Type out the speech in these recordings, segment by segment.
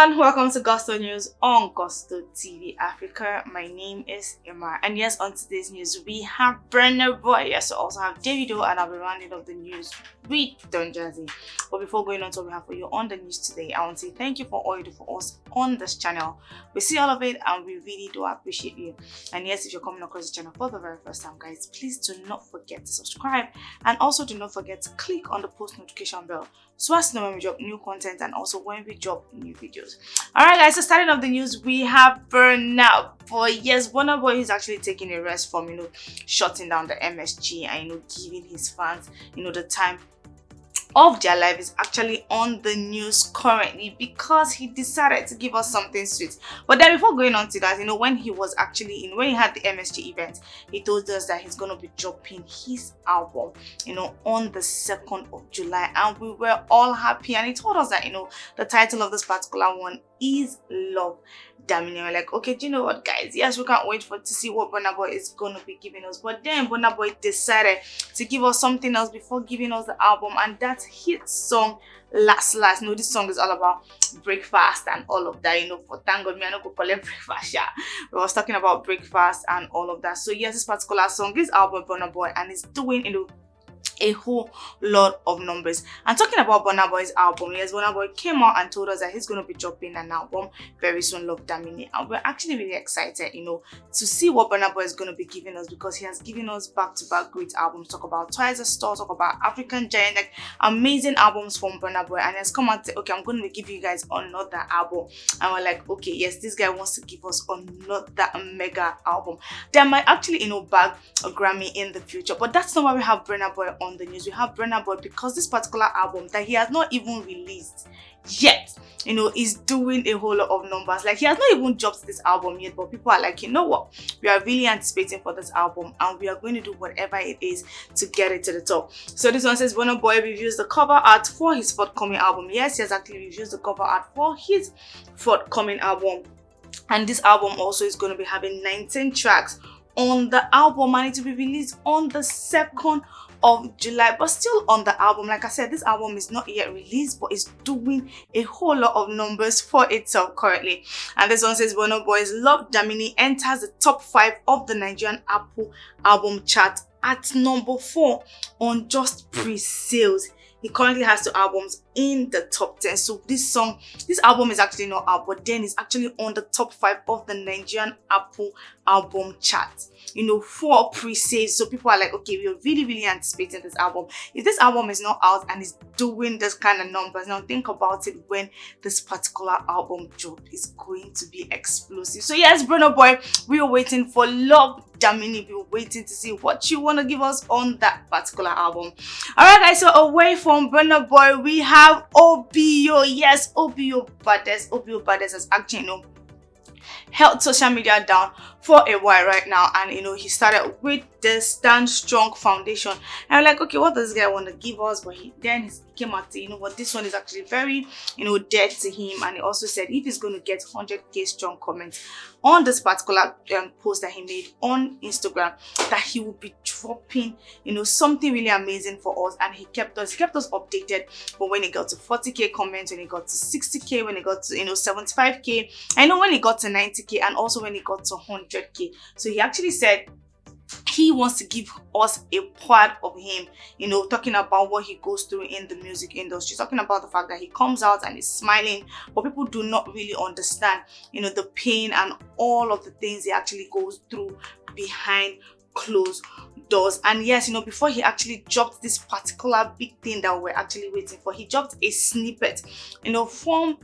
everyone, welcome to Gusto News on Gusto TV Africa. My name is Emma, and yes, on today's news we have BURNA Boy. Yes, we also have DAVIDO, and I'll be rounding up the news with Don Jazzy. But before going on to what we have for you on the news today, I want to say thank you for all you do for us on this channel. We see all of it, and we really do appreciate you. And yes, if you're coming across the channel for the very first time, guys, please do not forget to subscribe, and also do not forget to click on the post notification bell so as to know when we drop new content and also when we drop new videos. Alright guys, so starting off the news, we have BURNA Boy. Yes, BURNA Boy is actually taking a rest from shutting down the MSG and giving his fans the time of their life. Is actually on the news currently because he decided to give us something sweet. But then before going on to that, when he was actually when he had the MSG event, he told us that he's gonna be dropping his album on the 2nd of July, and we were all happy. And he told us that the title of this particular one is Love Damini. We're like, okay, do you know what, guys? Yes, we can't wait to see what BURNA Boy is gonna be giving us. But then BURNA Boy decided to give us something else before giving us the album, and that's hit song Last. This song is all about breakfast and all of that. For thank God me I no go collect breakfast. Yeah, we was talking about breakfast and all of that. So yes, this particular song, this album BURNA Boy, and it's doing a whole lot of numbers. And talking about BURNA Boy's album, yes, BURNA Boy came out and told us that he's going to be dropping an album very soon, Love Damini, and we're actually really excited to see what BURNA Boy is going to be giving us, because he has given us back-to-back great albums. Talk about Twice a Star, talk about African Giant, like amazing albums from BURNA Boy, and he has come out and said, okay, I'm going to give you guys another album. And we're like, okay, yes, this guy wants to give us another mega album that might actually bag a Grammy in the future. But that's not why we have BURNA Boy on the news. We have BURNA Boy because this particular album that he has not even released yet is doing a whole lot of numbers. Like, he has not even dropped this album yet, but people are like, you know what, we are really anticipating for this album, and we are going to do whatever it is to get it to the top. So this one says BURNA Boy reviews the cover art for his forthcoming album. Yes, he has actually reviews the cover art for his forthcoming album, and this album also is going to be having 19 tracks on the album, and it will be released on the 2nd of July. But still on the album, like I said, this album is not yet released, but it's doing a whole lot of numbers for itself currently. And this one says BURNA Boy's Love Damini enters the top 5 of the Nigerian Apple album chart at number 4 on just pre-sales. He currently has 2 albums in the top 10. So this album is actually not out, but then it's actually on the top 5 of the Nigerian Apple album chart. 4 pre-sales. So people are like, okay, we're really anticipating this album. If this album is not out and is doing this kind of numbers, now think about it when this particular album drop is going to be explosive. So yes, BURNA Boy, we are waiting for Love Damini. We are waiting to see what you want to give us on that particular album. Alright guys, so away from BURNA Boy, we have OBO. Yes, OBO Baddest. OBO Baddest has actually held social media down for a while right now, and he started with the Stand Strong Foundation, and I'm like, okay, what does this guy want to give us? But he came out to what, this one is actually very dear to him, and he also said if he's going to get 100k strong comments on this particular post that he made on Instagram, that he will be dropping something really amazing for us. And he kept us updated. But when he got to 40k comments, when he got to 60k, when he got to 75k, I know when he got to 90k, and also when he got to 100k. So he actually said he wants to give us a part of him, talking about what he goes through in the music industry, talking about the fact that he comes out and is smiling, but people do not really understand, the pain and all of the things he actually goes through behind closed doors. And yes, before he actually dropped this particular big thing that we're actually waiting for, he dropped a snippet, from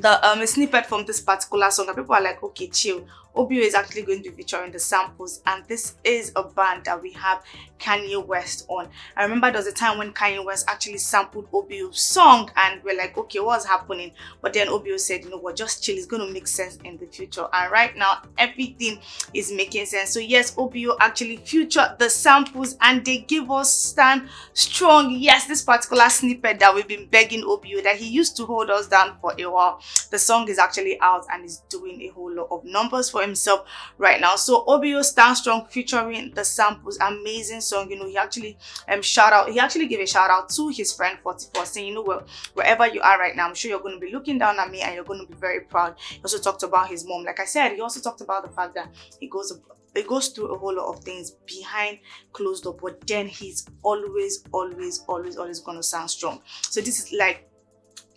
a snippet from this particular song, and people are like, okay, chill, OBO is actually going to be featuring the samples, and this is a band that we have Kanye West on. I remember there was a time when Kanye West actually sampled OBO's song, and we're like, okay, what's happening? But then OBO said, what, just chill, it's going to make sense in the future. And right now, everything is making sense. So yes, OBO actually featured the samples, and they give us Stand Strong. Yes, this particular snippet that we've been begging OBO, that he used to hold us down for a while. The song is actually out and is doing a whole lot of numbers for himself right now. So OBO Stand Strong featuring The Samples, amazing song. You know, he actually gave a shout out to his friend 44, saying, you know, well, wherever you are right now, I'm sure you're going to be looking down at me and you're going to be very proud. He also talked about his mom. Like I said, he also talked about the fact that it goes through a whole lot of things behind closed door, but then he's always gonna sound strong. So this is like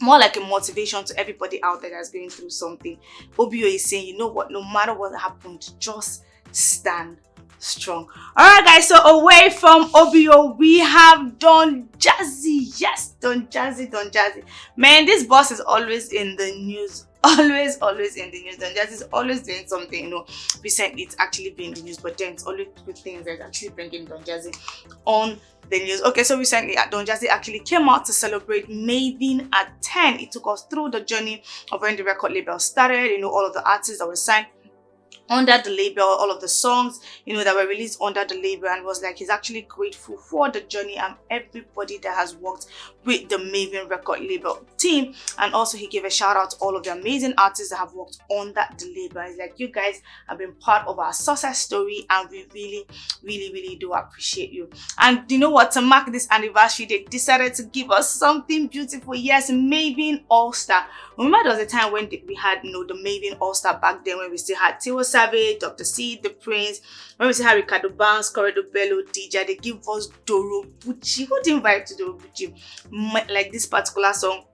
more like a motivation to everybody out there that's going through something. OBO is saying, you know what, no matter what happened, just stand strong. All right, guys, so away from OBO, we have Don Jazzy. Yes, Don Jazzy. Man, this boss is always in the news. Always in the news. Don Jazzy is always doing something, you know. Recently, it's actually been in the news, but then it's always good things that's actually bringing Don Jazzy on the news. Okay, so recently, Don Jazzy actually came out to celebrate Mavin at 10. It took us through the journey of when the record label started, you know, all of the artists that were signed under the label, all of the songs, you know, that were released under the label, and was like, he's actually grateful for the journey and everybody that has worked with the Mavin record label team. And also he gave a shout out to all of the amazing artists that have worked under the label. He's like, you guys have been part of our success story and we really do appreciate you. And you know what, to mark this anniversary, they decided to give us something beautiful. Yes, Mavin All-Star. Remember, there was a time when we had, you know, the Mavin All-Star back then, when we still had Tiwa Savage, Dr. C, The Prince, when we still had Ricardo Banks, Corridor Bello, DJ. They give us Dorobuchi. Who didn't vibe to Dorobuchi? Like this particular song,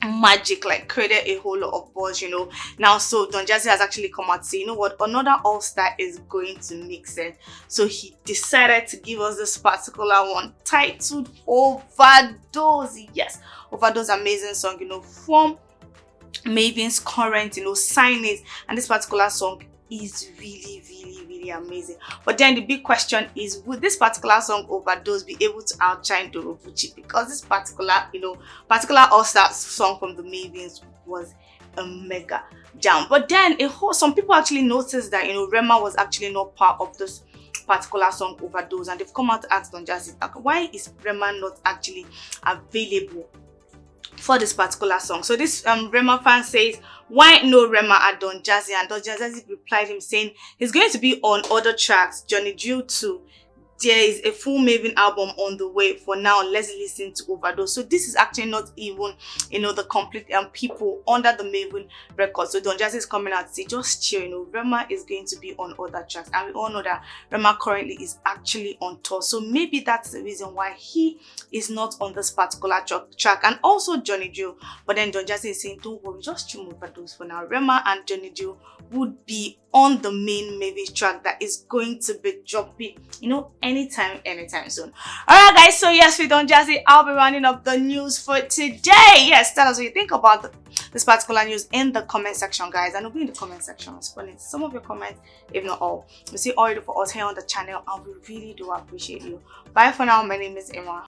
Magic, like created a whole lot of buzz, you know. Now, so Don Jazzy has actually come out to say, you know what, another all-star is going to make sense. So he decided to give us this particular one titled Overdose. Yes, Overdose, amazing song, you know, from Mavin's current, you know, signings. And this particular song is really amazing. But then the big question is, would this particular song Overdose be able to outshine Dorobuchi? Because this particular all-star song from the Mavins was a mega jam. But then some people actually noticed that, you know, Rema was actually not part of this particular song Overdose, and they've come out to ask Don Jazzy, like, why is Rema not actually available for this particular song? So this Rema fan says, why no Rema at Don Jazzy? And Don Jazzy replied him saying he's going to be on other tracks, Johnny Drill 2. There is a full Mavin album on the way. For now, let's listen to Overdose. So this is actually not even, you know, the complete people under the Mavin record. So Don Jazzy is coming out to say, just chill, you know, Rema is going to be on other tracks. And we all know that Rema currently is actually on tour. So maybe that's the reason why he is not on this particular track. And also Johnny Drill. But then Don Jazzy is saying, don't worry, just chill Overdose for now. Rema and Johnny Drill would be on the main Mavin track that is going to be dropping, you know, anytime soon. All right, guys, so yes, with Don Jazzy, I'll be rounding up the news for today. Yes, tell us what you think about this particular news in the comment section, guys, and we'll be in the comment section responding to some of your comments, if not all. We see all you do for us here on the channel, and we really do appreciate you. Bye for now. My name is Emma.